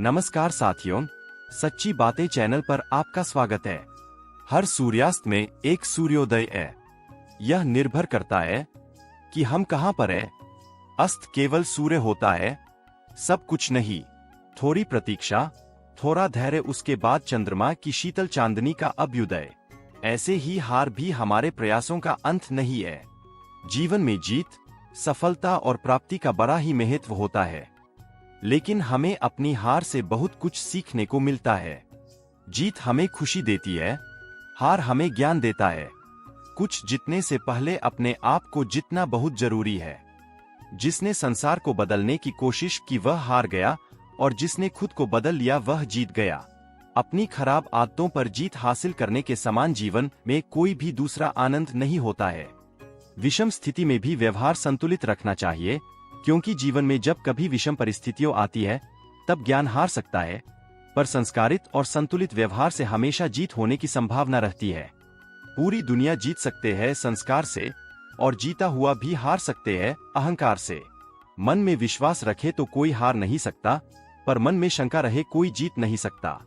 नमस्कार साथियों, सच्ची बातें चैनल पर आपका स्वागत है। हर सूर्यास्त में एक सूर्योदय है। यह निर्भर करता है कि हम कहां पर है। अस्त केवल सूर्य होता है, सब कुछ नहीं। थोड़ी प्रतीक्षा, थोड़ा धैर्य, उसके बाद चंद्रमा की शीतल चांदनी का अभ्युदय। ऐसे ही हार भी हमारे प्रयासों का अंत नहीं है। जीवन में जीत, सफलता और प्राप्ति का बड़ा ही महत्व होता है, लेकिन हमें अपनी हार से बहुत कुछ सीखने को मिलता है। जीत हमें खुशी देती है, हार हमें ज्ञान देता है। कुछ जीतने से पहले अपने आप को जीतना बहुत जरूरी है। जिसने संसार को बदलने की कोशिश की वह हार गया, और जिसने खुद को बदल लिया वह जीत गया। अपनी खराब आदतों पर जीत हासिल करने के समान जीवन में कोई भी दूसरा आनंद नहीं होता है। विषम स्थिति में भी व्यवहार संतुलित रखना चाहिए, क्योंकि जीवन में जब कभी विषम परिस्थितियों आती है तब ज्ञान हार सकता है, पर संस्कारित और संतुलित व्यवहार से हमेशा जीत होने की संभावना रहती है। पूरी दुनिया जीत सकते हैं संस्कार से, और जीता हुआ भी हार सकते हैं अहंकार से। मन में विश्वास रखे तो कोई हार नहीं सकता, पर मन में शंका रहे कोई जीत नहीं सकता।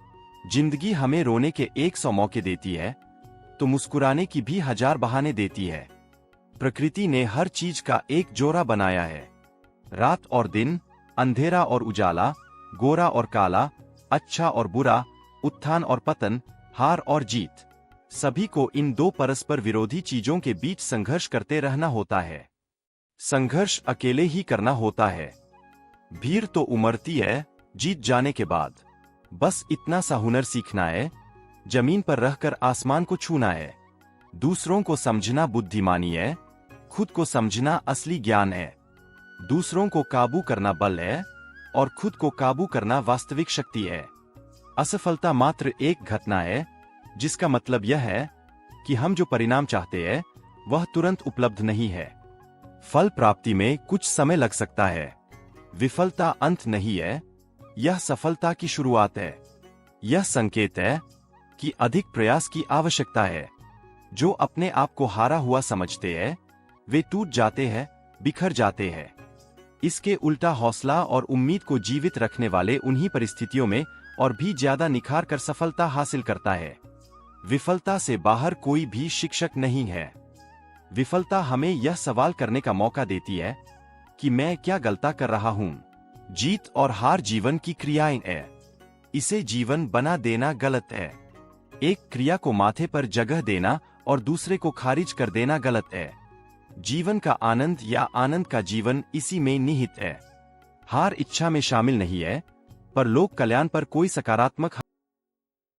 जिंदगी हमें रोने के 100 मौके देती है, तो मुस्कुराने की भी 1000 बहाने देती है। प्रकृति ने हर चीज का एक जोड़ा बनाया है। रात और दिन, अंधेरा और उजाला, गोरा और काला, अच्छा और बुरा, उत्थान और पतन, हार और जीत, सभी को इन दो परस्पर विरोधी चीजों के बीच संघर्ष करते रहना होता है। संघर्ष अकेले ही करना होता है। भीड़ तो उमड़ती है जीत जाने के बाद। बस इतना सा हुनर सीखना है, जमीन पर रहकर आसमान को छूना है। दूसरों को समझना बुद्धिमानी है, खुद को समझना असली ज्ञान है। दूसरों को काबू करना बल है, और खुद को काबू करना वास्तविक शक्ति है। असफलता मात्र एक घटना है, जिसका मतलब यह है कि हम जो परिणाम चाहते हैं वह तुरंत उपलब्ध नहीं है। फल प्राप्ति में कुछ समय लग सकता है। विफलता अंत नहीं है, यह सफलता की शुरुआत है। यह संकेत है कि अधिक प्रयास की आवश्यकता है। जो अपने आप को हारा हुआ समझते हैं वे टूट जाते हैं, बिखर जाते हैं। इसके उल्टा हौसला और उम्मीद को जीवित रखने वाले उन्हीं परिस्थितियों में और भी ज्यादा निखार कर सफलता हासिल करता है। विफलता से बाहर कोई भी शिक्षक नहीं है। विफलता हमें यह सवाल करने का मौका देती है कि मैं क्या गलती कर रहा हूं। जीत और हार जीवन की क्रियाएं हैं। इसे जीवन बना देना गलत है। एक क्रिया को माथे पर जगह देना और दूसरे को खारिज कर देना गलत है। जीवन का आनंद या आनंद का जीवन इसी में निहित है। हार इच्छा में शामिल नहीं है, पर लोक कल्याण पर कोई सकारात्मक